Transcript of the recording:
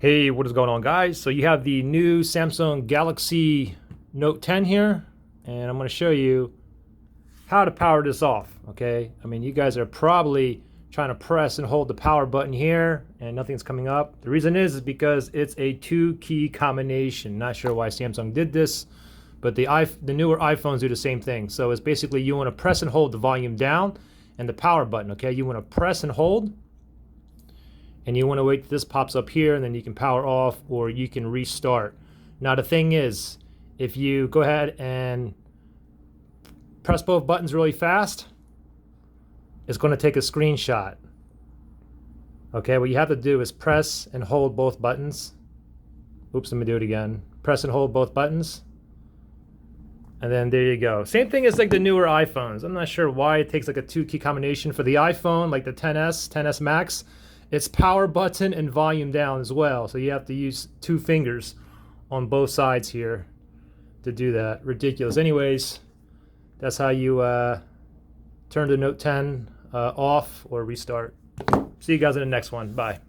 Hey, what is going on, guys? So you have the new Samsung Galaxy Note 10 here, and I'm going to show you how to power this off, okay? I mean, you guys are probably trying to press and hold the power button here, and nothing's coming up. The reason is because it's a two-key combination. Not sure why Samsung did this, but the newer iPhones do the same thing. So it's basically you want to press and hold the volume down and the power button, okay? You want to press and hold, and you want to wait till this pops up here, and then you can power off or you can restart. Now the thing is, if you go ahead and press both buttons really fast, it's going to take a screenshot. Okay, what you have to do is press and hold both buttons. Oops, let me do it again. Press and hold both buttons, and then there you go. Same thing as like the newer iPhones. I'm not sure why it takes like a two-key combination. For the iPhone, like the 10s Max, it's power button and volume down as well. So you have to use two fingers on both sides here to do that. Ridiculous. Anyways, that's how you turn the Note 10 off or restart. See you guys in the next one. Bye.